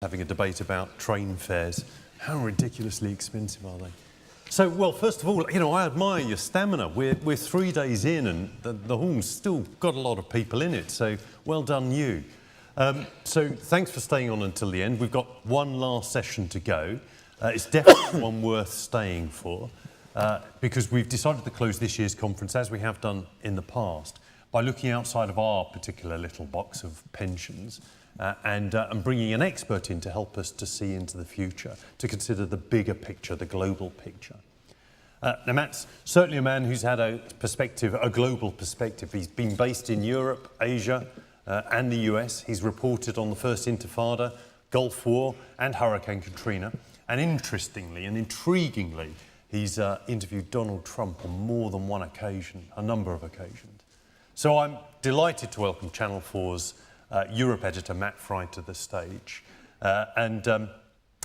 having a debate about train fares. How ridiculously expensive are they? So, well, first of all, you know, I admire your stamina. We're 3 days in and the hall's still got a lot of people in it, so well done you. So thanks for staying on until the end. We've got one last session to go. It's definitely one worth staying for because we've decided to close this year's conference, as we have done in the past, by looking outside of our particular little box of pensions and bringing an expert in to help us to see into the future, to consider the bigger picture, the global picture. Now, Matt's certainly a man who's had a perspective, a global perspective. He's been based in Europe, Asia, and the US. He's reported on the First Intifada, Gulf War, and Hurricane Katrina. And interestingly and intriguingly, he's interviewed Donald Trump on more than one occasion, a number of occasions. So I'm delighted to welcome Channel 4's Europe editor, Matt Frei, to the stage.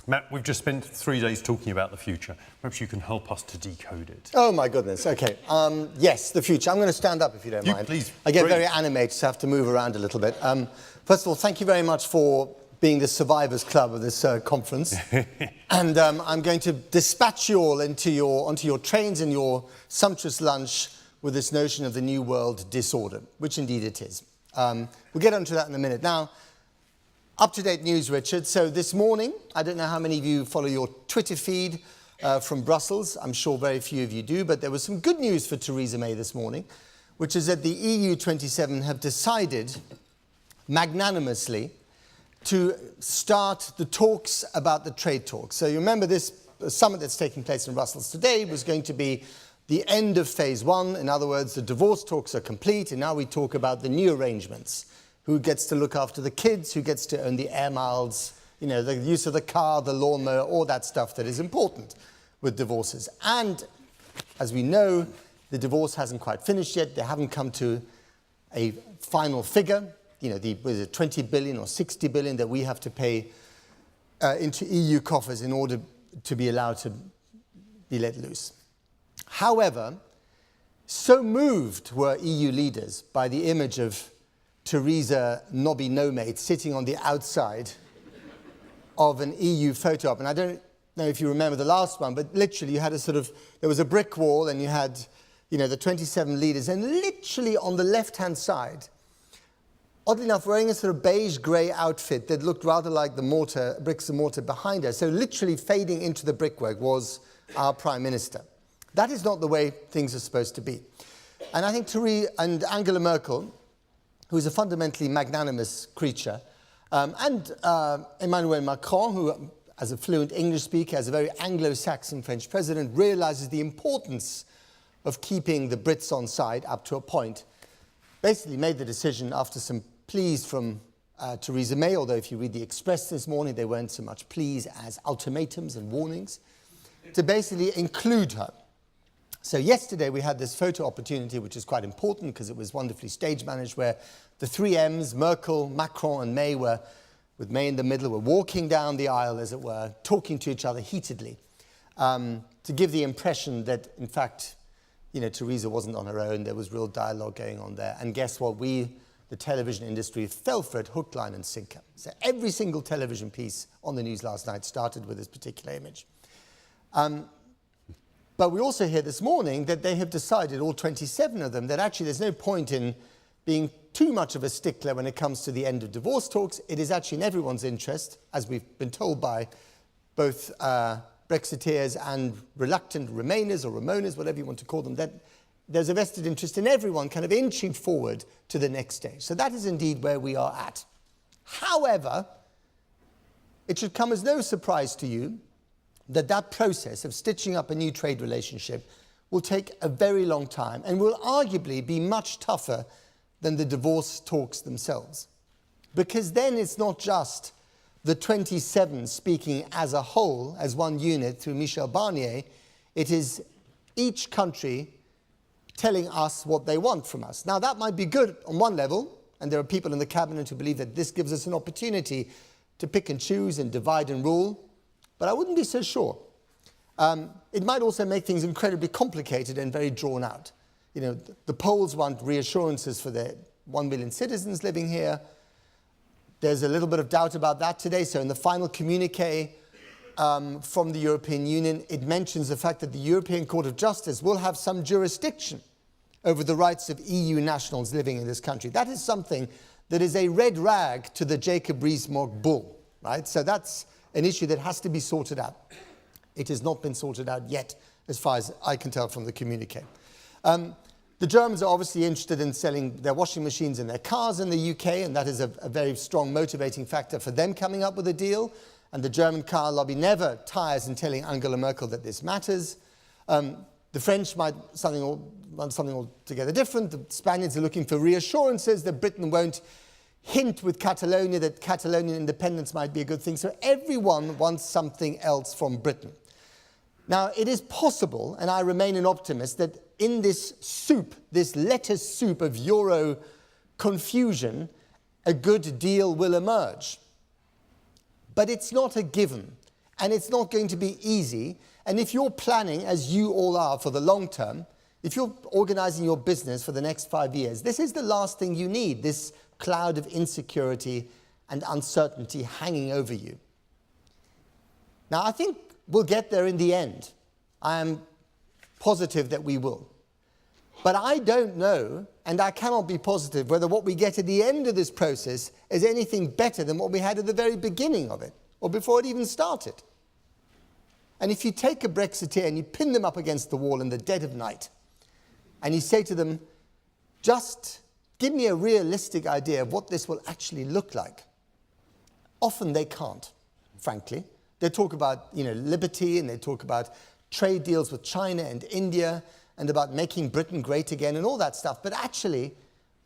Matt, we've just spent 3 days talking about the future. Perhaps you can help us to decode it. Oh, my goodness. OK. Yes, the future. I'm going to stand up if you don't mind. Please. I get very animated, so I have to move around a little bit. First of all, thank you very much for being the Survivors Club of this conference. And I'm going to dispatch you all onto your trains and your sumptuous lunch with this notion of the New World disorder, which indeed it is. We'll get onto that in a minute. Now, up-to-date news, Richard. So this morning, I don't know how many of you follow your Twitter feed from Brussels. I'm sure very few of you do, but there was some good news for Theresa May this morning, which is that the EU 27 have decided magnanimously to start the talks about the trade talks. So you remember this summit that's taking place in Brussels today was going to be the end of phase one. In other words, the divorce talks are complete, and now we talk about the new arrangements. Who gets to look after the kids, who gets to earn the air miles, you know, the use of the car, the lawnmower, all that stuff that is important with divorces. And as we know, the divorce hasn't quite finished yet. They haven't come to a final figure, you know, was it 20 billion or 60 billion that we have to pay into EU coffers in order to be allowed to be let loose. However, so moved were EU leaders by the image of Theresa Nobby No-Mate sitting on the outside of an EU photo op. And I don't know if you remember the last one, but literally you had there was a brick wall and you had, you know, the 27 leaders, and literally on the left-hand side, oddly enough, wearing a sort of beige-grey outfit that looked rather like the bricks and mortar behind her. So literally fading into the brickwork was our Prime Minister. That is not the way things are supposed to be. And I think Angela Merkel, who's a fundamentally magnanimous creature, and Emmanuel Macron, who, as a fluent English speaker, as a very Anglo-Saxon French president, realizes the importance of keeping the Brits on side up to a point, basically made the decision after some pleas from Theresa May, although if you read the Express this morning, they weren't so much pleas as ultimatums and warnings, to basically include her. So yesterday we had this photo opportunity, which is quite important because it was wonderfully stage managed, where the three M's, Merkel, Macron and May, with May in the middle, were walking down the aisle, as it were, talking to each other heatedly, to give the impression that, in fact, you know, Theresa wasn't on her own. There was real dialogue going on there. And guess what? We, the television industry, fell for it hook, line and sinker. So every single television piece on the news last night started with this particular image. But we also hear this morning that they have decided, all 27 of them, that actually there's no point in being too much of a stickler when it comes to the end of divorce talks. It is actually in everyone's interest, as we've been told by both Brexiteers and reluctant Remainers or Ramoners, whatever you want to call them, that there's a vested interest in everyone kind of inching forward to the next stage. So that is indeed where we are at. However, it should come as no surprise to you that process of stitching up a new trade relationship will take a very long time and will arguably be much tougher than the divorce talks themselves. Because then it's not just the 27 speaking as a whole, as one unit through Michel Barnier. It is each country telling us what they want from us. Now, that might be good on one level, and there are people in the cabinet who believe that this gives us an opportunity to pick and choose and divide and rule. But I wouldn't be so sure. It might also make things incredibly complicated and very drawn out. You know, the Poles want reassurances for their 1 million citizens living here. There's a little bit of doubt about that today. So in the final communiqué from the European Union, it mentions the fact that the European Court of Justice will have some jurisdiction over the rights of EU nationals living in this country. That is something that is a red rag to the Jacob Rees-Mogg bull, right? So that's an issue that has to be sorted out. It has not been sorted out yet, as far as I can tell from the communiqué. The Germans are obviously interested in selling their washing machines and their cars in the UK, and that is a very strong motivating factor for them coming up with a deal. And the German car lobby never tires in telling Angela Merkel that this matters. The French might want something altogether different. The Spaniards are looking for reassurances that Britain won't hint with Catalonia that Catalonian independence might be a good thing. So everyone wants something else from Britain. Now, it is possible, and I remain an optimist, that in this soup, this lettuce soup of Euro confusion, a good deal will emerge. But it's not a given, and it's not going to be easy. And if you're planning, as you all are, for the long term, if you're organizing your business for the next 5 years, this is the last thing you need, this cloud of insecurity and uncertainty hanging over you. Now, I think we'll get there in the end. I am positive that we will. But I don't know, and I cannot be positive, whether what we get at the end of this process is anything better than what we had at the very beginning of it, or before it even started. And if you take a Brexiteer and you pin them up against the wall in the dead of night, and you say to them, just give me a realistic idea of what this will actually look like, often they can't, frankly. They talk about, liberty, and they talk about trade deals with China and India, and about making Britain great again and all that stuff. But actually,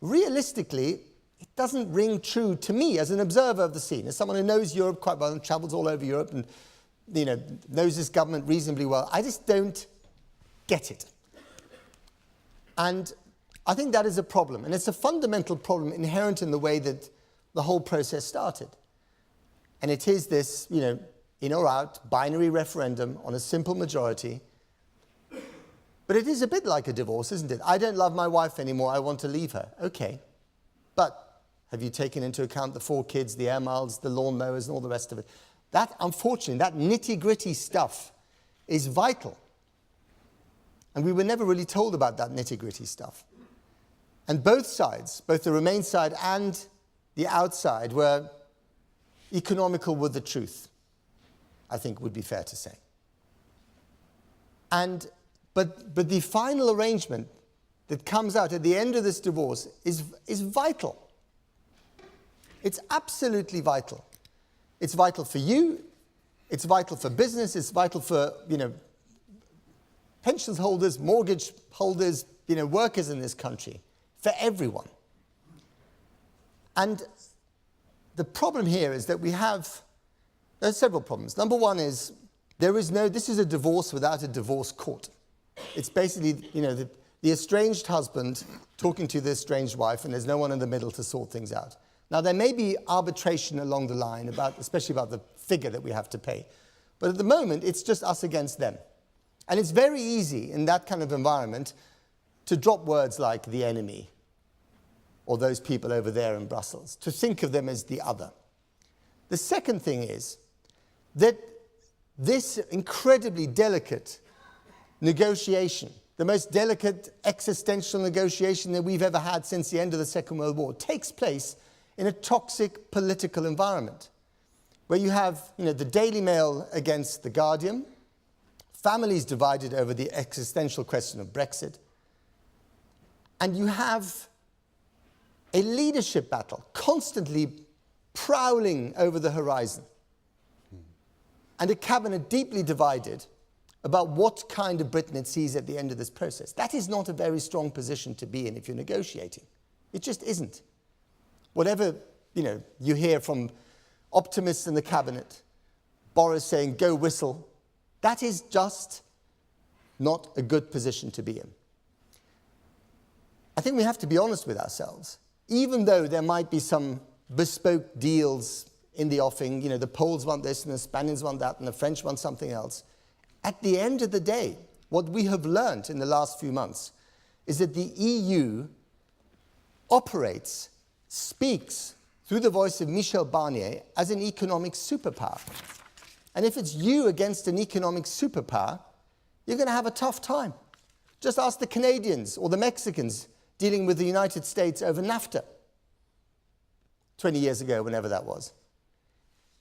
realistically, it doesn't ring true to me as an observer of the scene, as someone who knows Europe quite well and travels all over Europe and knows this government reasonably well. I just don't get it. And I think that is a problem. And it's a fundamental problem inherent in the way that the whole process started. And it is this, in or out, binary referendum on a simple majority. But it is a bit like a divorce, isn't it? I don't love my wife anymore, I want to leave her. Okay. But have you taken into account the 4 kids, the air miles, the lawnmowers, and all the rest of it? That, unfortunately, that nitty-gritty stuff is vital. And we were never really told about that nitty-gritty stuff. And both sides, both the Remain side and the outside, were economical with the truth, I think would be fair to say. But the final arrangement that comes out at the end of this divorce is vital. It's absolutely vital. It's vital for you, it's vital for business, it's vital for, pensions holders, mortgage holders, workers in this country, for everyone. And the problem here is that there's several problems. Number one is, this is a divorce without a divorce court. It's basically, the estranged husband talking to the estranged wife, and there's no one in the middle to sort things out. Now, there may be arbitration along the line, especially about the figure that we have to pay. But at the moment, it's just us against them. And it's very easy in that kind of environment to drop words like the enemy or those people over there in Brussels, to think of them as the other. The second thing is that this incredibly delicate negotiation, the most delicate existential negotiation that we've ever had since the end of the Second World War, takes place in a toxic political environment where you have, the Daily Mail against the Guardian, families divided over the existential question of Brexit, and you have a leadership battle constantly prowling over the horizon, and a cabinet deeply divided about what kind of Britain it sees at the end of this process. That is not a very strong position to be in if you're negotiating. It just isn't. Whatever, you hear from optimists in the cabinet, Boris saying, go whistle, that is just not a good position to be in. I think we have to be honest with ourselves. Even though there might be some bespoke deals in the offing, the Poles want this and the Spaniards want that and the French want something else, at the end of the day, what we have learned in the last few months is that the EU operates, speaks through the voice of Michel Barnier, as an economic superpower. And if it's you against an economic superpower, you're going to have a tough time. Just ask the Canadians or the Mexicans dealing with the United States over NAFTA 20 years ago, whenever that was.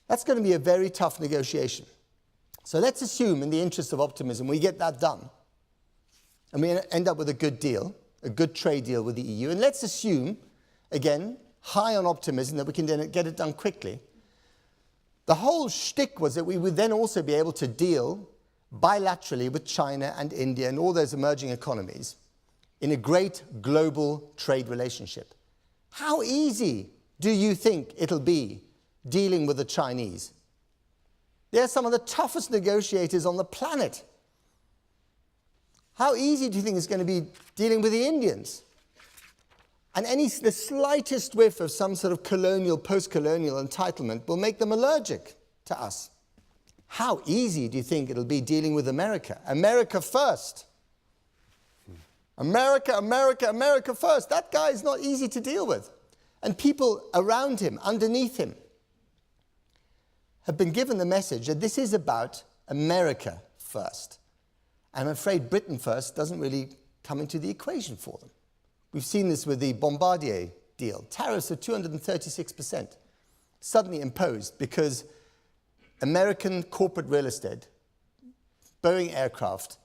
That's going to be a very tough negotiation. So let's assume, in the interest of optimism, we get that done. And we end up with a good deal, a good trade deal with the EU. And let's assume, again, high on optimism, that we can then get it done quickly. The whole shtick was that we would then also be able to deal bilaterally with China and India and all those emerging economies in a great global trade relationship. How easy do you think it'll be dealing with the Chinese? They're some of the toughest negotiators on the planet. How easy do you think it's going to be dealing with the Indians? And the slightest whiff of some sort of colonial, post-colonial entitlement will make them allergic to us. How easy do you think it'll be dealing with America? America first. America, America, America first. That guy is not easy to deal with. And people around him, underneath him, have been given the message that this is about America first. And I'm afraid Britain first doesn't really come into the equation for them. We've seen this with the Bombardier deal. Tariffs of 236% suddenly imposed because American corporate real estate, Boeing aircraft,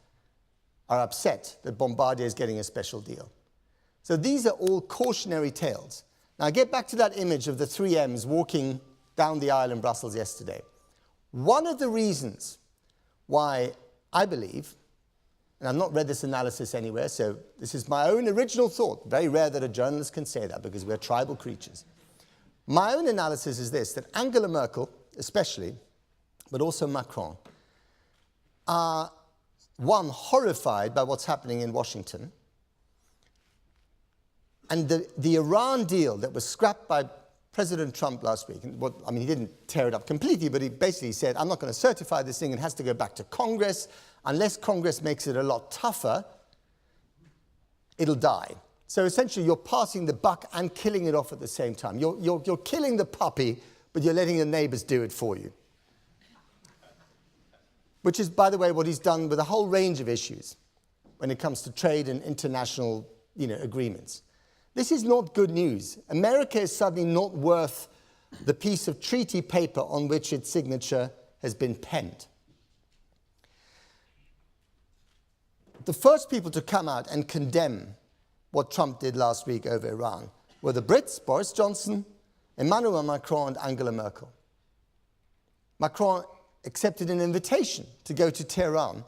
are upset that Bombardier is getting a special deal. So these are all cautionary tales. Now get back to that image of the 3Ms walking down the aisle in Brussels yesterday. One of the reasons why I believe, and I've not read this analysis anywhere, so this is my own original thought. Very rare that a journalist can say that because we're tribal creatures. My own analysis is this, that Angela Merkel, especially, but also Macron, are, one, horrified by what's happening in Washington. And the Iran deal that was scrapped by President Trump last week, and he didn't tear it up completely, but he basically said, I'm not going to certify this thing, it has to go back to Congress. Unless Congress makes it a lot tougher, it'll die. So essentially, you're passing the buck and killing it off at the same time. You're killing the puppy, but you're letting the neighbors do it for you. Which is, by the way, what he's done with a whole range of issues when it comes to trade and international, agreements. This is not good news. America is suddenly not worth the piece of treaty paper on which its signature has been penned. The first people to come out and condemn what Trump did last week over Iran were the Brits, Boris Johnson, Emmanuel Macron, and Angela Merkel. Macron accepted an invitation to go to Tehran,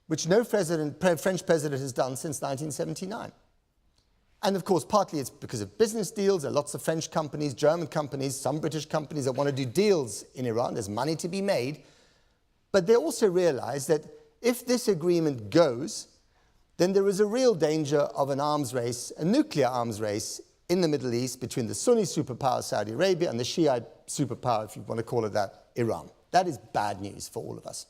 which no French president has done since 1979. And of course, partly it's because of business deals. There are lots of French companies, German companies, some British companies that want to do deals in Iran. There's money to be made. But they also realize that if this agreement goes, then there is a real danger of an arms race, a nuclear arms race in the Middle East between the Sunni superpower Saudi Arabia and the Shiite superpower, if you want to call it that, Iran. That is bad news for all of us.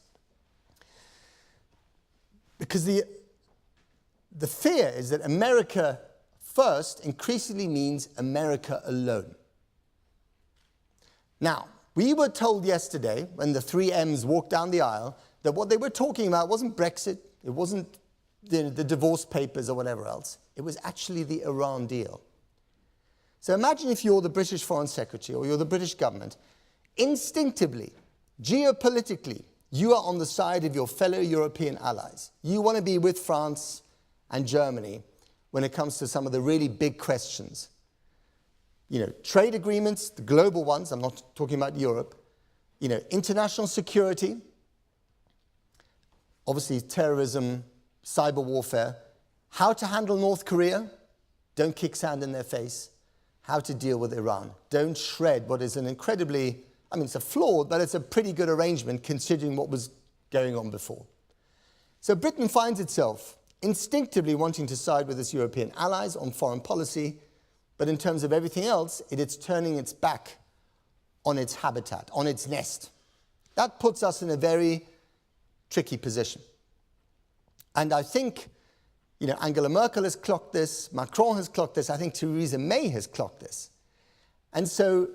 Because the fear is that America first increasingly means America alone. Now, we were told yesterday, when the 3Ms walked down the aisle, that what they were talking about wasn't Brexit, it wasn't the divorce papers or whatever else. It was actually the Iran deal. So imagine if you're the British Foreign Secretary or you're the British government, instinctively, geopolitically, you are on the side of your fellow European allies. You want to be with France and Germany when it comes to some of the really big questions. Trade agreements, the global ones, I'm not talking about Europe, international security, obviously terrorism, cyber warfare, how to handle North Korea, don't kick sand in their face, how to deal with Iran. Don't shred what is an incredibly, it's a flawed, but it's a pretty good arrangement considering what was going on before. So Britain finds itself instinctively wanting to side with its European allies on foreign policy, but in terms of everything else, it's turning its back on its habitat, on its nest. That puts us in a very tricky position. And I think, Angela Merkel has clocked this, Macron has clocked this, I think Theresa May has clocked this. And so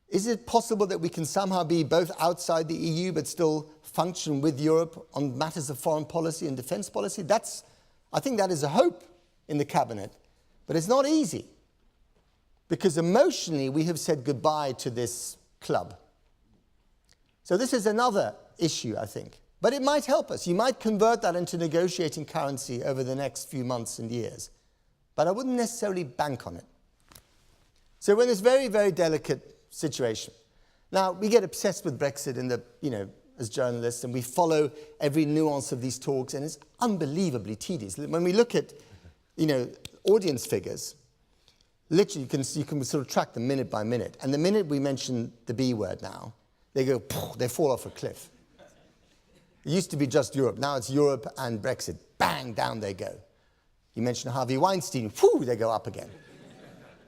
is it possible that we can somehow be both outside the EU but still function with Europe on matters of foreign policy and defense policy? I think that is a hope in the cabinet, but it's not easy because emotionally we have said goodbye to this club. So this is another issue, I think. But it might help us. You might convert that into negotiating currency over the next few months and years. But I wouldn't necessarily bank on it. So we're in this very, very delicate situation. Now, we get obsessed with Brexit as journalists, and we follow every nuance of these talks, and it's unbelievably tedious. When we look at, audience figures, literally you can sort of track them minute by minute. And the minute we mention the B word now, they fall off a cliff. It used to be just Europe. Now it's Europe and Brexit. Bang, down they go. You mention Harvey Weinstein, they go up again.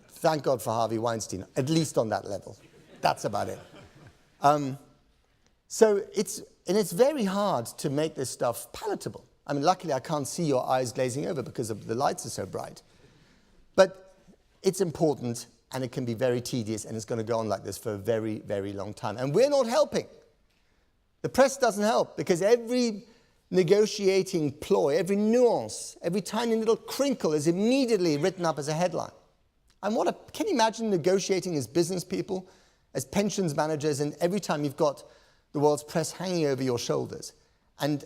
Thank God for Harvey Weinstein, at least on that level. That's about it. So it's very hard to make this stuff palatable. I mean, luckily I can't see your eyes glazing over because the lights are so bright. But it's important, and it can be very tedious, and it's going to go on like this for a very, very long time. And we're not helping. The press doesn't help because every negotiating ploy, every nuance, every tiny little crinkle is immediately written up as a headline. And can you imagine negotiating as business people, as pensions managers, and every time you've got the world's press hanging over your shoulders and,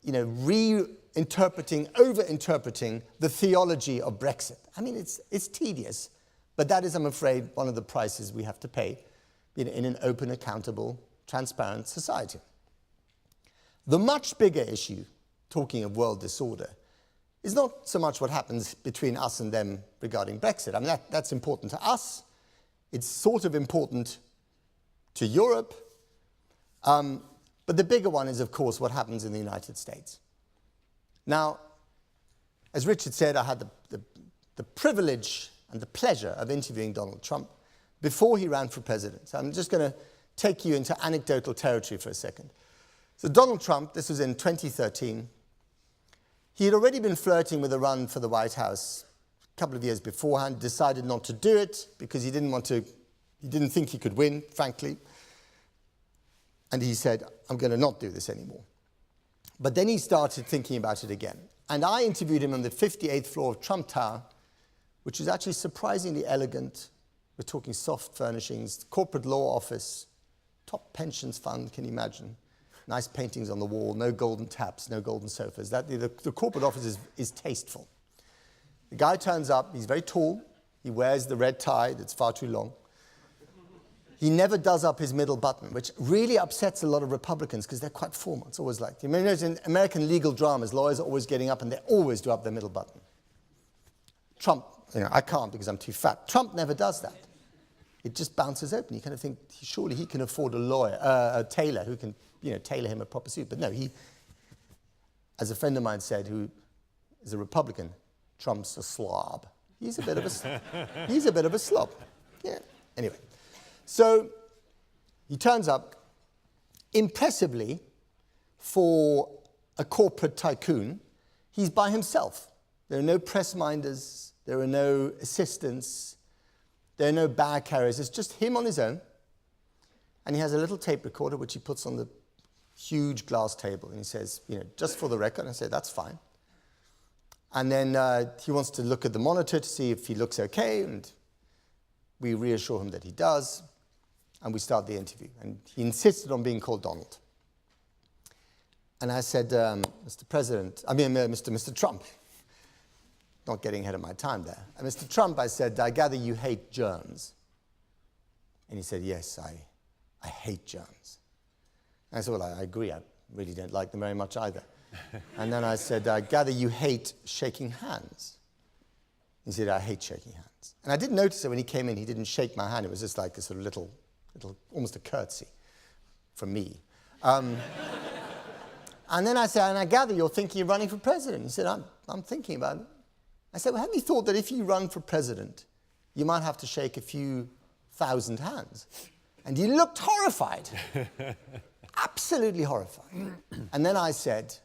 reinterpreting, over-interpreting the theology of Brexit. I mean, it's tedious, but that is, I'm afraid, one of the prices we have to pay in an open, accountable, transparent society. The much bigger issue, talking of world disorder, is not so much what happens between us and them regarding Brexit. I mean, that's important to us. It's sort of important to Europe. But the bigger one is, of course, what happens in the United States. Now, as Richard said, I had the privilege and the pleasure of interviewing Donald Trump before he ran for president. So I'm just going to take you into anecdotal territory for a second. So Donald Trump, this was in 2013, he had already been flirting with a run for the White House a couple of years beforehand, decided not to do it because he didn't think he could win, frankly. And he said, I'm going to not do this anymore. But then he started thinking about it again. And I interviewed him on the 58th floor of Trump Tower, which is actually surprisingly elegant. We're talking soft furnishings, corporate law office, top pensions fund, can you imagine? Nice paintings on the wall, no golden taps, no golden sofas. The corporate office is tasteful. The guy turns up, he's very tall, he wears the red tie that's far too long. He never does up his middle button, which really upsets a lot of Republicans because they're quite formal. It's always like, you know, in American legal dramas, lawyers are always getting up and they always do up their middle button. Trump, I can't because I'm too fat. Trump never does that. It just bounces open. You kind of think, surely he can afford a tailor who can, tailor him a proper suit. But no, he, as a friend of mine said, who is a Republican, Trump's a slob. He's a bit of a slob. Yeah. Anyway, so he turns up impressively for a corporate tycoon. He's by himself. There are no press minders. There are no assistants. There are no bag carriers. It's just him on his own. And he has a little tape recorder, which he puts on the huge glass table. And he says, just for the record. And I say, that's fine. And then he wants to look at the monitor to see if he looks okay. And we reassure him that he does. And we start the interview. And he insisted on being called Donald. And I said, Mr. Trump. Not getting ahead of my time there. And Mr. Trump, I said, I gather you hate germs. And he said, yes, I hate germs. And I said, well, I agree. I really don't like them very much either. And then I said, I gather you hate shaking hands. He said, I hate shaking hands. And I didn't notice that when he came in, he didn't shake my hand. It was just like a sort of little almost a curtsy from me. And then I said, and I gather you're thinking of running for president. He said, I'm thinking about it. I said, well, have you thought that if you run for president, you might have to shake a few thousand hands? And he looked horrified. Absolutely horrified. And then I said,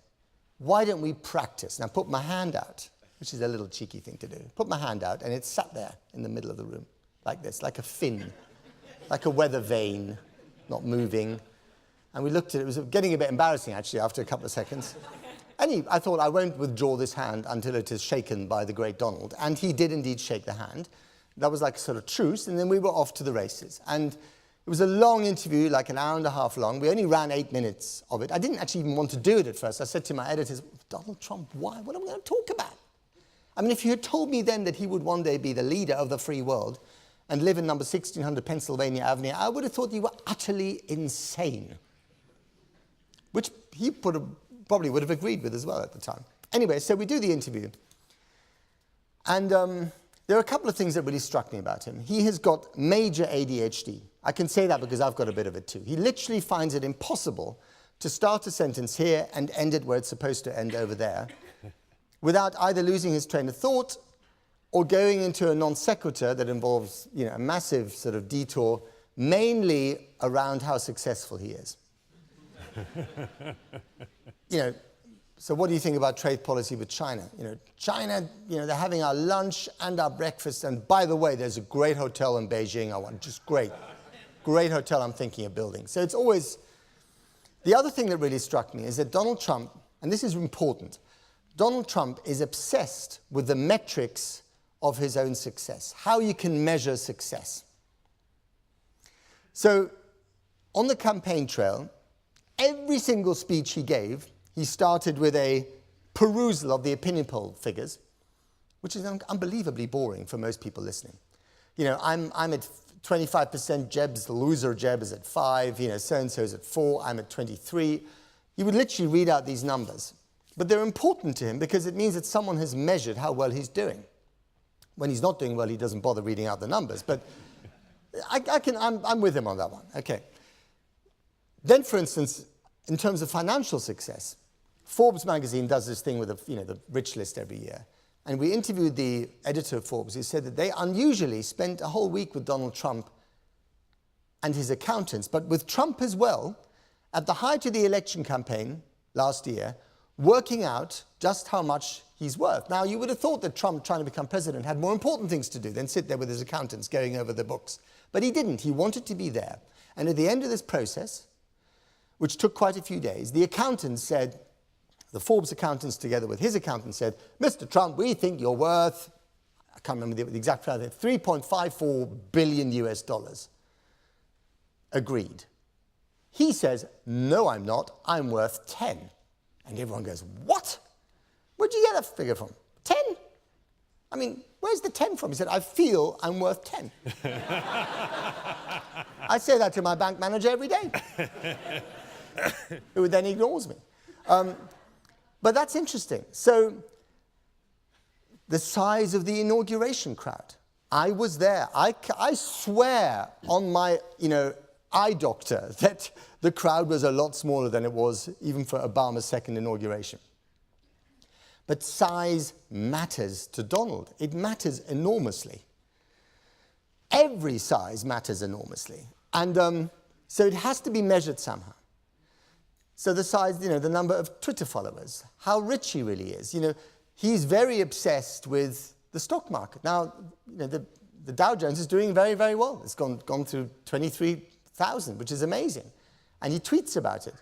why don't we practice? And I put my hand out, which is a little cheeky thing to do. Put my hand out, and it sat there in the middle of the room. like this, like a fin, like a weather vane, not moving. And we looked at it. It was getting a bit embarrassing, actually, after a couple of seconds. I thought, I won't withdraw this hand until it is shaken by the great Donald. And he did indeed shake the hand. That was like a sort of truce, and then we were off to the races. And it was a long interview, like an hour and a half long. We only ran 8 minutes of it. I didn't actually even want to do it at first. I said to my editors, Donald Trump, why? What am I going to talk about? I mean, if you had told me then that he would one day be the leader of the free world and live in number 1600 Pennsylvania Avenue, I would have thought you were utterly insane. Which he probably would have agreed with as well at the time. Anyway, so we do the interview. And there are a couple of things that really struck me about him. He has got major ADHD. I can say that because I've got a bit of it too. He literally finds it impossible to start a sentence here and end it where it's supposed to end over there without either losing his train of thought or going into a non sequitur that involves, a massive sort of detour, mainly around how successful he is. So what do you think about trade policy with China? China, they're having our lunch and our breakfast. And by the way, there's a great hotel in Beijing. I want just great hotel I'm thinking of building. So it's always, the other thing that really struck me is that Donald Trump, and this is important, Donald Trump is obsessed with the metrics of his own success, how you can measure success. So on the campaign trail, every single speech he gave, he started with a perusal of the opinion poll figures, which is unbelievably boring for most people listening. I'm at 25%, Jeb's, the loser Jeb is at 5, so-and-so's at 4, I'm at 23. He would literally read out these numbers. But they're important to him because it means that someone has measured how well he's doing. When he's not doing well, he doesn't bother reading out the numbers. But I'm with him on that one. Okay. Then, for instance, in terms of financial success, Forbes magazine does this thing with the rich list every year. And we interviewed the editor of Forbes who said that they unusually spent a whole week with Donald Trump and his accountants, but with Trump as well, at the height of the election campaign last year, working out just how much he's worth. Now, you would have thought that Trump, trying to become president, had more important things to do than sit there with his accountants going over the books. But he didn't. He wanted to be there. And at the end of this process, which took quite a few days, the accountants said, the Forbes accountants together with his accountants said, Mr. Trump, we think you're worth, I can't remember the exact figure, $3.54 billion US dollars. Agreed. He says, no, I'm not. I'm worth 10. And everyone goes, what? Where'd you get that figure from? 10? I mean, where's the 10 from? He said, I feel I'm worth 10. I say that to my bank manager every day, who then ignores me. But that's interesting. So the size of the inauguration crowd. I was there. I swear on my, eye doctor that the crowd was a lot smaller than it was even for Obama's second inauguration. But size matters to Donald. It matters enormously. Every size matters enormously. And so it has to be measured somehow. So the size, the number of Twitter followers, how rich he really is. He's very obsessed with the stock market. Now, the Dow Jones is doing very, very well. It's gone through 23,000, which is amazing. And he tweets about it.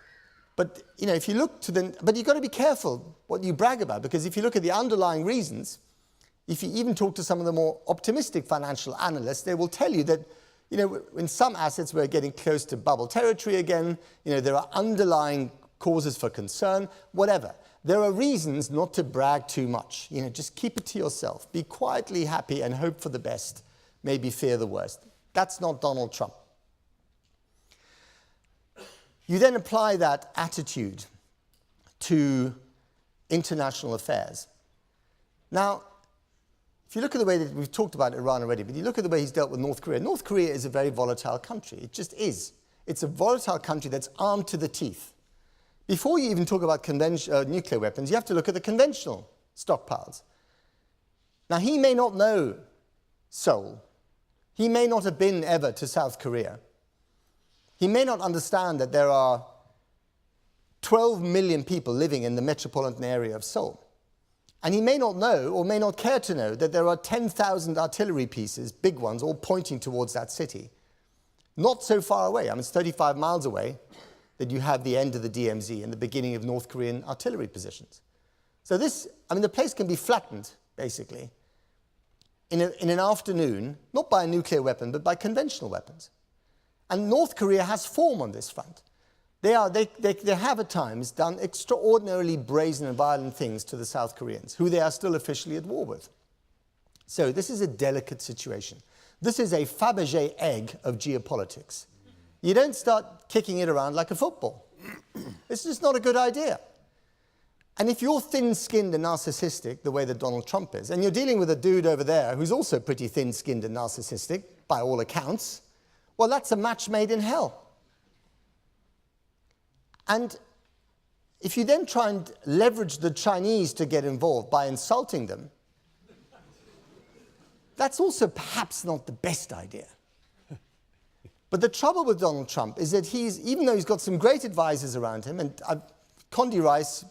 But, if you look but you've got to be careful what you brag about, because if you look at the underlying reasons, if you even talk to some of the more optimistic financial analysts, they will tell you that, in some assets we're getting close to bubble territory again, there are underlying causes for concern, whatever. There are reasons not to brag too much. Just keep it to yourself. Be quietly happy and hope for the best, maybe fear the worst. That's not Donald Trump. You then apply that attitude to international affairs. Now, if you look at the way that we've talked about Iran already, but you look at the way he's dealt with North Korea. North Korea is a very volatile country. It just is. It's a volatile country that's armed to the teeth. Before you even talk about nuclear weapons, you have to look at the conventional stockpiles. Now, he may not know Seoul. He may not have been ever to South Korea. He may not understand that there are 12 million people living in the metropolitan area of Seoul. And he may not know, or may not care to know, that there are 10,000 artillery pieces, big ones, all pointing towards that city. Not so far away. I mean, it's 35 miles away that you have the end of the DMZ and the beginning of North Korean artillery positions. So this, I mean, the place can be flattened, basically, in an afternoon, not by a nuclear weapon, but by conventional weapons. And North Korea has form on this front. They have at times done extraordinarily brazen and violent things to the South Koreans, who they are still officially at war with. So this is a delicate situation. This is a Fabergé egg of geopolitics. You don't start kicking it around like a football. It's just not a good idea. And if you're thin-skinned and narcissistic, the way that Donald Trump is, and you're dealing with a dude over there who's also pretty thin-skinned and narcissistic, by all accounts, well, that's a match made in hell. And if you then try and leverage the Chinese to get involved by insulting them, that's also perhaps not the best idea. But the trouble with Donald Trump is that even though he's got some great advisors around him, and Condi Rice,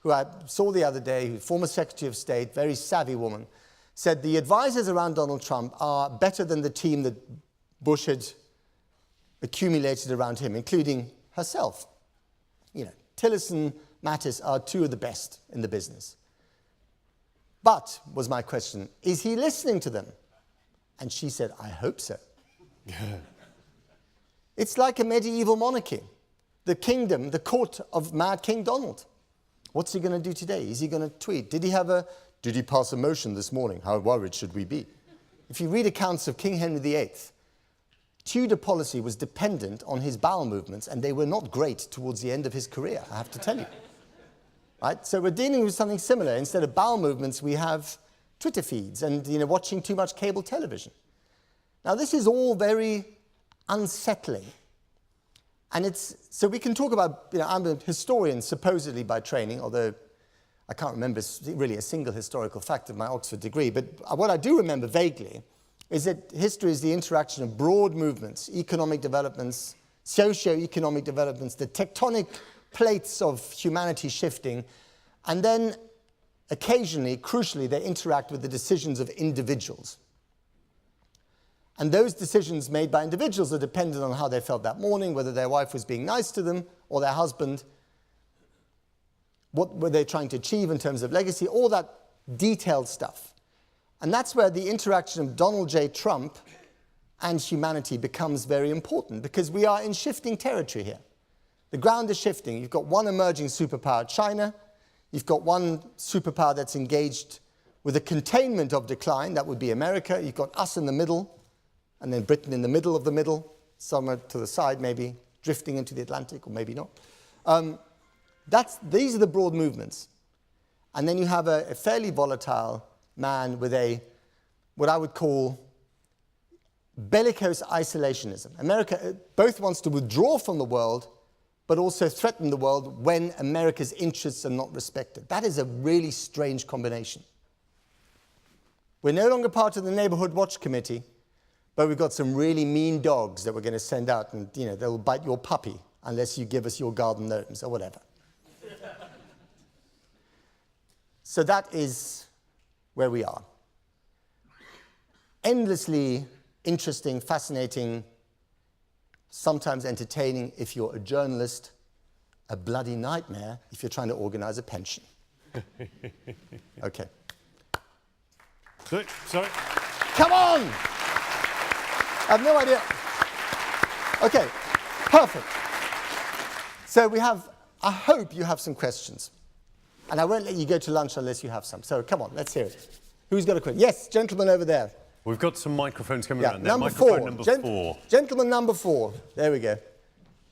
who I saw the other day, who's former Secretary of State, very savvy woman, said the advisors around Donald Trump are better than the team that Bush had accumulated around him, including herself. You know, Tillerson, Mattis are two of the best in the business. But, was my question, is he listening to them? And she said, I hope so. It's like a medieval monarchy. The kingdom, the court of Mad King Donald. What's he going to do today? Is he going to tweet? Did he pass a motion this morning? How worried should we be? If you read accounts of King Henry VIII, Tudor policy was dependent on his bowel movements, and they were not great towards the end of his career, I have to tell you. Right? So we're dealing with something similar. Instead of bowel movements, we have Twitter feeds and watching too much cable television. Now, this is all very unsettling. And so we can talk about, I'm a historian supposedly by training, although I can't remember really a single historical fact of my Oxford degree. But what I do remember vaguely is that history is the interaction of broad movements, economic developments, socio-economic developments, the tectonic plates of humanity shifting, and then occasionally, crucially, they interact with the decisions of individuals. And those decisions made by individuals are dependent on how they felt that morning, whether their wife was being nice to them or their husband, what were they trying to achieve in terms of legacy, all that detailed stuff. And that's where the interaction of Donald J. Trump and humanity becomes very important, because we are in shifting territory here. The ground is shifting. You've got one emerging superpower, China. You've got one superpower that's engaged with a containment of decline. That would be America. You've got us in the middle, and then Britain in the middle, somewhere to the side maybe, drifting into the Atlantic, or maybe not. These are the broad movements. And then you have a fairly volatile man with what I would call bellicose isolationism. America both wants to withdraw from the world, but also threaten the world when America's interests are not respected. That is a really strange combination. We're no longer part of the Neighborhood Watch Committee, but we've got some really mean dogs that we're going to send out, and they'll bite your puppy unless you give us your garden gnomes or whatever. So that is where we are. Endlessly interesting, fascinating, sometimes entertaining if you're a journalist, a bloody nightmare if you're trying to organize a pension. Okay. Sorry. Come on! I have no idea. Okay, perfect. So I hope you have some questions. And I won't let you go to lunch unless you have some. So come on, let's hear it. Who's got a question? Yes, gentleman over there. We've got some microphones coming around there. Number Microphone four. number 4. Gentleman number 4. There we go.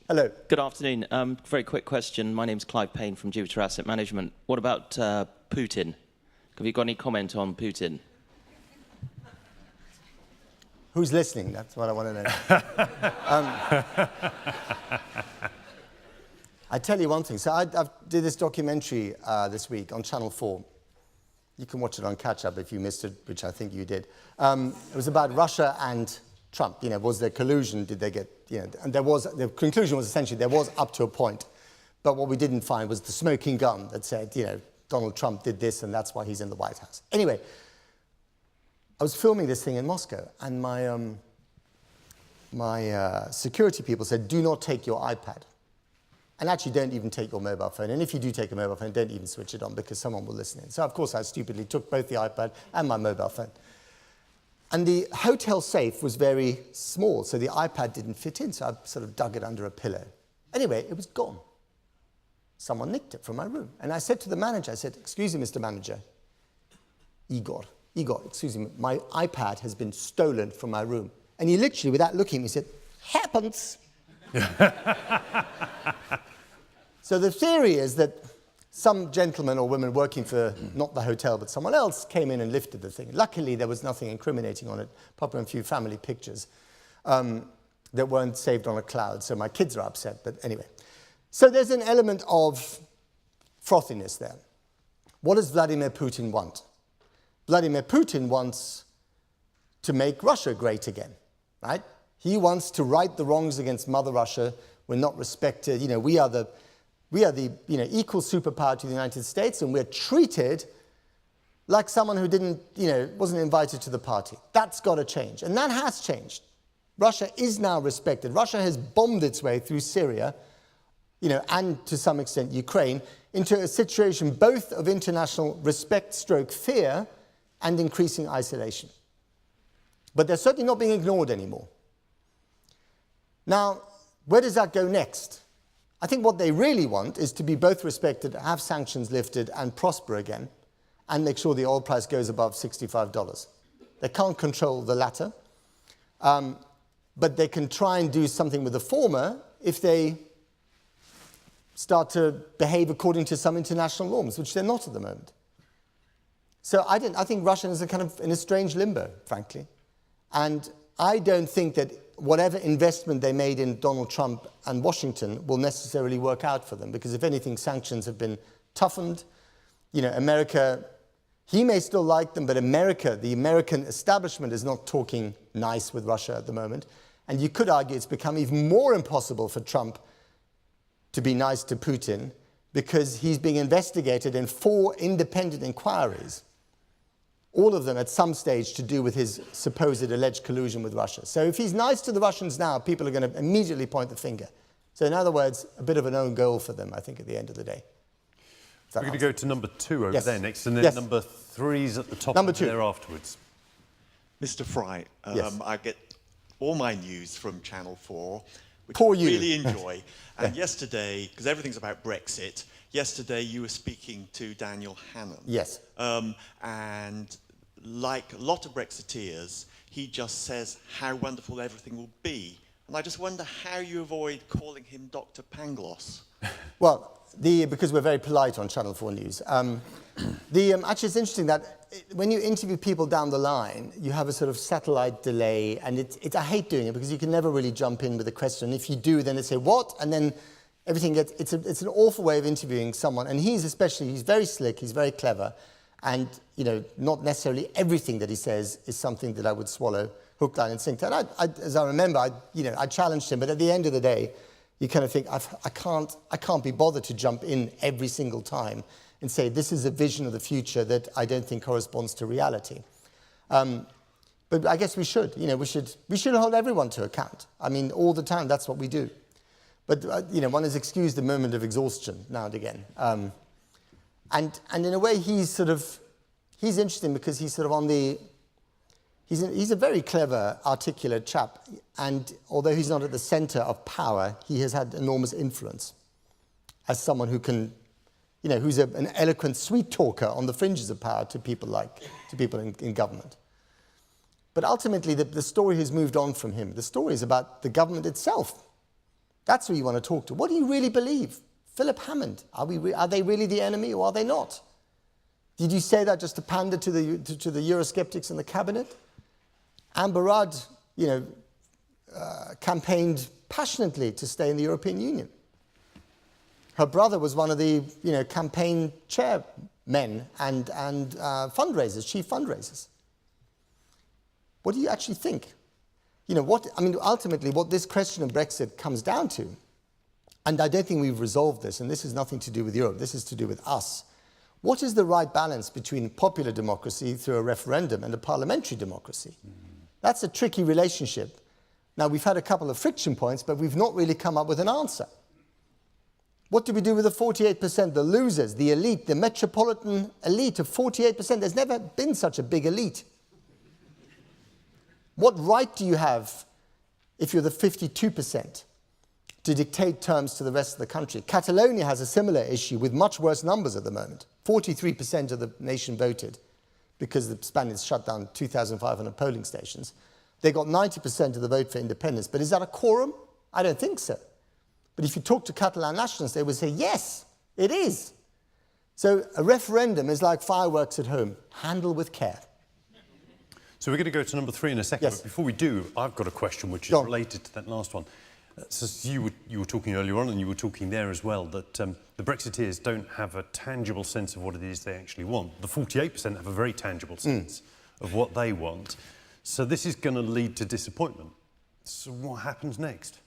Hello. Good afternoon. Very quick question. My name's Clive Payne from Jupiter Asset Management. What about Putin? Have you got any comment on Putin? Who's listening? That's what I want to know. I tell you one thing. So I did this documentary this week on Channel 4. You can watch it on catch-up if you missed it, which I think you did. It was about Russia and Trump. Was there collusion? Did they get, and the conclusion was essentially there was up to a point. But what we didn't find was the smoking gun that said, Donald Trump did this and that's why he's in the White House. Anyway, I was filming this thing in Moscow, and my security people said, do not take your iPad. And actually don't even take your mobile phone. And if you do take a mobile phone, don't even switch it on because someone will listen in. So of course I stupidly took both the iPad and my mobile phone. And the hotel safe was very small, so the iPad didn't fit in, so I sort of dug it under a pillow. Anyway, it was gone. Someone nicked it from my room. And I said to the manager, I said, excuse me, Mr. Manager, Igor, excuse me, my iPad has been stolen from my room. And he literally, without looking at me, said, happens. So the theory is that some gentleman or woman working for not the hotel but someone else came in and lifted the thing. Luckily, there was nothing incriminating on it, apart from a few family pictures that weren't saved on a cloud, so my kids are upset, but anyway. So there's an element of frothiness there. What does Vladimir Putin want? Vladimir Putin wants to make Russia great again, right? He wants to right the wrongs against Mother Russia. We're not respected. You know, we are the equal superpower to the United States, and we're treated like someone who wasn't invited to the party. That's got to change, and that has changed. Russia is now respected. Russia has bombed its way through Syria, and to some extent Ukraine, into a situation both of international respect/fear and increasing isolation. But they're certainly not being ignored anymore. Now, where does that go next? I think what they really want is to be both respected, have sanctions lifted, and prosper again, and make sure the oil price goes above $65. They can't control the latter, but they can try and do something with the former if they start to behave according to some international norms, which they're not at the moment. So I think Russia is kind of in a strange limbo, frankly. And I don't think that whatever investment they made in Donald Trump and Washington will necessarily work out for them, because if anything, sanctions have been toughened. America, he may still like them, but America, the American establishment is not talking nice with Russia at the moment. And you could argue it's become even more impossible for Trump to be nice to Putin because he's being investigated in 4 independent inquiries, all of them at some stage to do with his supposed alleged collusion with Russia. So if he's nice to the Russians now, people are going to immediately point the finger. So in other words, a bit of an own goal for them, I think, at the end of the day. We're going to go to number 2 over there next, and then Yes. number 3's at the top Number of 2. there afterwards. Mr. Frei, Yes. I get all my news from Channel 4, which Poor I you. really enjoy. And yesterday, because everything's about Brexit, yesterday you were speaking to Daniel Hannan. Yes. And like a lot of Brexiteers, he just says how wonderful everything will be. And I just wonder how you avoid calling him Dr. Pangloss. Well, because we're very polite on Channel 4 News. Actually, it's interesting that when you interview people down the line, you have a sort of satellite delay, and I hate doing it because you can never really jump in with a question. If you do, then they say, what? And then everything gets, it's an awful way of interviewing someone. And he's very slick, he's very clever. And, not necessarily everything that he says is something that I would swallow hook, line, and sinker. And as I remember, I challenged him, but at the end of the day, you kind of think, I can't be bothered to jump in every single time and say, this is a vision of the future that I don't think corresponds to reality. But I guess we should. We should hold everyone to account. I mean, all the time, that's what we do. But, one is excused a moment of exhaustion now and again. And in a way, he's interesting because he's sort of on the... He's a very clever, articulate chap, and although he's not at the center of power, he has had enormous influence as someone who can, who's an eloquent sweet talker on the fringes of power to people in government. But ultimately, the story has moved on from him. The story is about the government itself. That's who you want to talk to. What do you really believe? Philip Hammond, are they really the enemy or are they not? Did you say that just to pander to the Eurosceptics in the cabinet? Amber Rudd, campaigned passionately to stay in the European Union. Her brother was one of the, campaign chairmen and fundraisers, chief fundraisers. What do you actually think? Ultimately, what this question of Brexit comes down to, and I don't think we've resolved this, and this has nothing to do with Europe, this is to do with us. What is the right balance between popular democracy through a referendum and a parliamentary democracy? That's a tricky relationship. Now, we've had a couple of friction points, but we've not really come up with an answer. What do we do with the 48%, the losers, the elite, the metropolitan elite of 48%? There's never been such a big elite. What right do you have, if you're the 52%, to dictate terms to the rest of the country? Catalonia has a similar issue with much worse numbers at the moment. 43% of the nation voted because the Spaniards shut down 2,500 polling stations. They got 90% of the vote for independence. But is that a quorum? I don't think so. But if you talk to Catalan nationalists, they would say, yes, it is. So a referendum is like fireworks at home. Handle with care. So we're going to go to number 3 in a second. Yes. But before we do, I've got a question which is Go on. related to that last one. So you were talking earlier on, and you were talking there as well, that the Brexiteers don't have a tangible sense of what it is they actually want. The 48% have a very tangible sense of what they want. So this is going to lead to disappointment. So what happens next?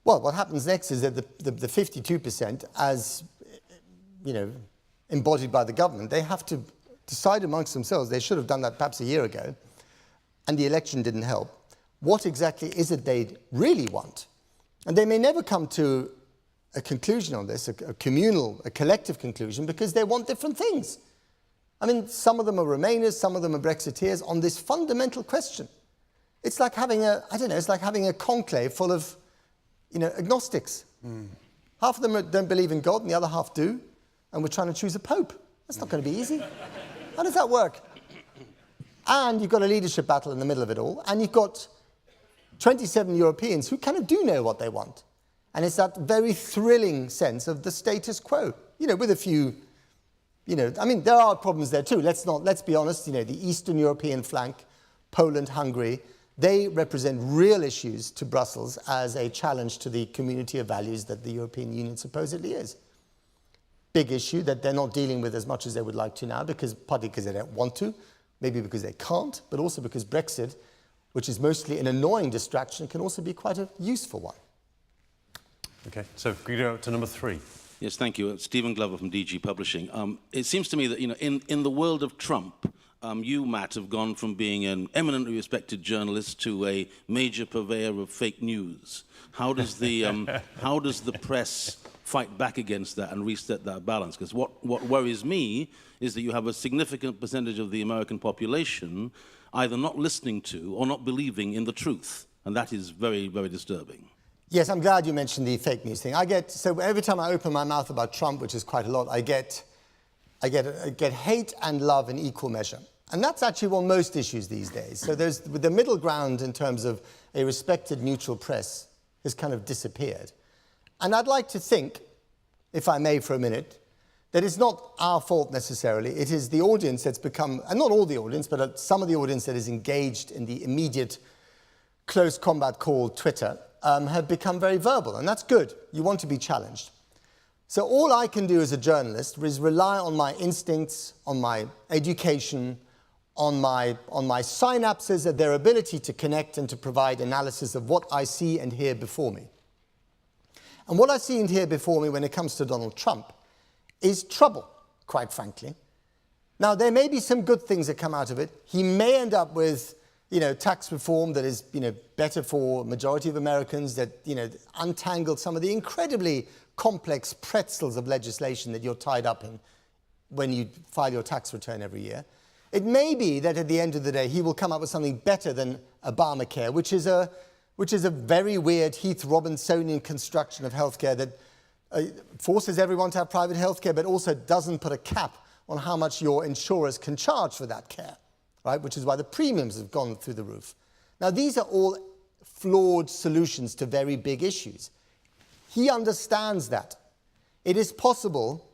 Well, what happens next is that the 52%, as embodied by the government, they have to decide amongst themselves. They should have done that perhaps a year ago, and the election didn't help. What exactly is it they really want? And they may never come to a conclusion on this, a communal, a collective conclusion, because they want different things. I mean, some of them are Remainers, some of them are Brexiteers on this fundamental question. It's like having it's like having a conclave full of, agnostics. Half of them don't believe in God and the other half do, and we're trying to choose a pope. That's not going to be easy. How does that work? And you've got a leadership battle in the middle of it all, and you've got 27 Europeans who kind of do know what they want. And it's that very thrilling sense of the status quo, with a few, there are problems there too. Let's be honest, the Eastern European flank, Poland, Hungary, they represent real issues to Brussels as a challenge to the community of values that the European Union supposedly is. Big issue that they're not dealing with as much as they would like to now, partly because they don't want to, maybe because they can't, but also because Brexit, which is mostly an annoying distraction, can also be quite a useful one. Okay, so can we go to number 3? Yes, thank you. Stephen Glover from DG Publishing. It seems to me that, in the world of Trump, you, Matt, have gone from being an eminently respected journalist to a major purveyor of fake news. How does the press fight back against that and reset that balance? Because what worries me is that you have a significant percentage of the American population either not listening to or not believing in the truth, and that is very, very disturbing. Yes, I'm glad you mentioned the fake news thing. So every time I open my mouth about Trump, which is quite a lot, I get hate and love in equal measure. And that's actually on most issues these days. So the middle ground in terms of a respected neutral press has kind of disappeared. And I'd like to think, if I may for a minute, that it's not our fault necessarily. It is the audience that's become, and not all the audience, but some of the audience that is engaged in the immediate close combat called Twitter, have become very verbal, and that's good. You want to be challenged. So all I can do as a journalist is rely on my instincts, on my education, on my synapses and their ability to connect and to provide analysis of what I see and hear before me. And what I see and hear before me when it comes to Donald Trump is trouble, quite frankly. Now, there may be some good things that come out of it. He may end up with, tax reform that is, better for a majority of Americans, that, untangled some of the incredibly complex pretzels of legislation that you're tied up in when you file your tax return every year. It may be that at the end of the day, he will come up with something better than Obamacare, which is a very weird Heath Robinsonian construction of healthcare that forces everyone to have private healthcare, but also doesn't put a cap on how much your insurers can charge for that care, right? Which is why the premiums have gone through the roof. Now, these are all flawed solutions to very big issues. He understands that. It is possible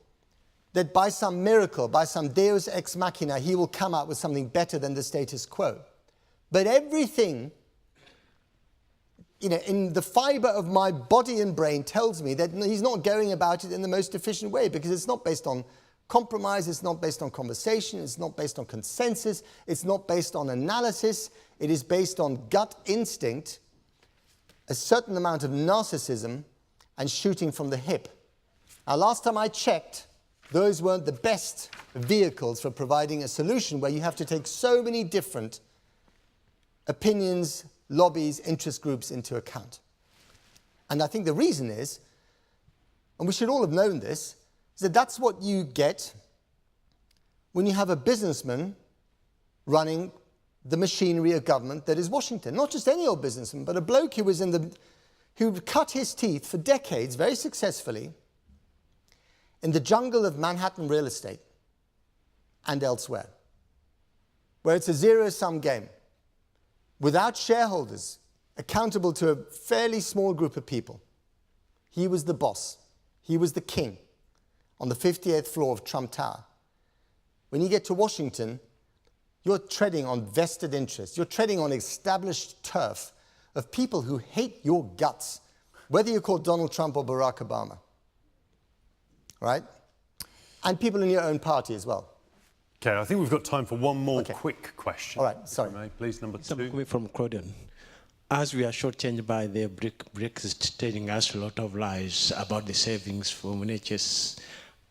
that by some miracle, by some deus ex machina, he will come out with something better than the status quo. But everything, in the fiber of my body and brain tells me that he's not going about it in the most efficient way, because it's not based on compromise, it's not based on conversation, it's not based on consensus, it's not based on analysis, it is based on gut instinct, a certain amount of narcissism, and shooting from the hip. Now, last time I checked, those weren't the best vehicles for providing a solution where you have to take so many different opinions, lobbies, interest groups into account. And I think the reason is, and we should all have known this, is that that's what you get when you have a businessman running the machinery of government that is Washington. Not just any old businessman, but a bloke who cut his teeth for decades, very successfully, in the jungle of Manhattan real estate and elsewhere, where it's a zero-sum game, without shareholders, accountable to a fairly small group of people. He was the boss. He was the king on the 58th floor of Trump Tower. When you get to Washington, you're treading on vested interests. You're treading on established turf of people who hate your guts, whether you call Donald Trump or Barack Obama, right? And people in your own party as well. Okay, I think we've got time for one more quick question. All right, sorry. If I may, please, number 2. Coming from Croydon. As we are shortchanged by the Brexit telling us a lot of lies about the savings from NHS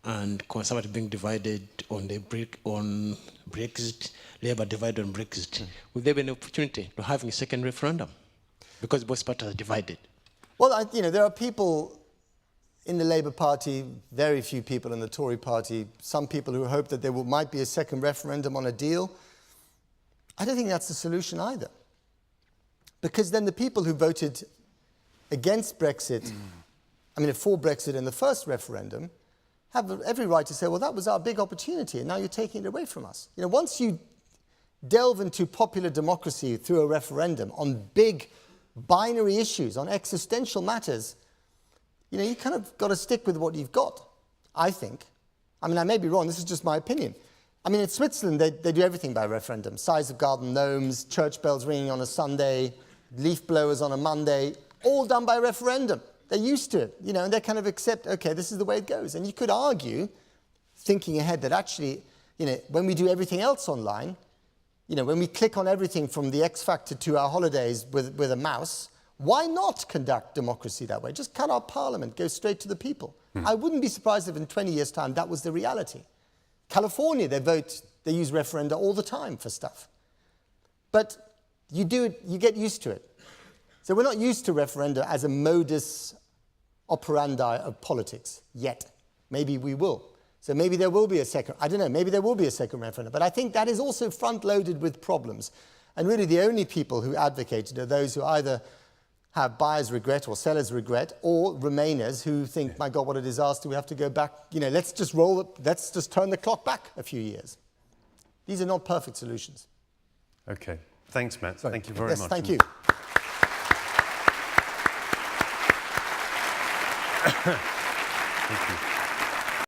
and Conservative being divided on Brexit, Labour divided on Brexit, would there be an opportunity to having a second referendum? Because both parties are divided. Well, there are people in the Labour Party, very few people in the Tory Party, some people who hope that there might be a second referendum on a deal. I don't think that's the solution either. Because then the people who voted against Brexit, for Brexit in the first referendum, have every right to say, well, that was our big opportunity, and now you're taking it away from us. Once you delve into popular democracy through a referendum on big binary issues, on existential matters, you kind of got to stick with what you've got, I think. I may be wrong, this is just my opinion. In Switzerland, they do everything by referendum. Size of garden gnomes, church bells ringing on a Sunday, leaf blowers on a Monday, all done by referendum. They're used to it, and they kind of accept, okay, this is the way it goes. And you could argue, thinking ahead, that actually, when we do everything else online, when we click on everything from the X Factor to our holidays with a mouse, why not conduct democracy that way? Just cut our parliament, go straight to the people. I wouldn't be surprised if in 20 years' time that was the reality. California, they use referenda all the time for stuff. But you do it, you get used to it. So we're not used to referenda as a modus operandi of politics yet. Maybe we will. So maybe there will be a second, I don't know, maybe there will be a second referendum. But I think that is also front-loaded with problems. And really the only people who advocate it are those who either have buyer's regret or seller's regret, or Remainers who think, my God, what a disaster, we have to go back, let's just turn the clock back a few years. These are not perfect solutions. Okay, thanks, Matt. Sorry. Thank you very much. Thank you. Thank you.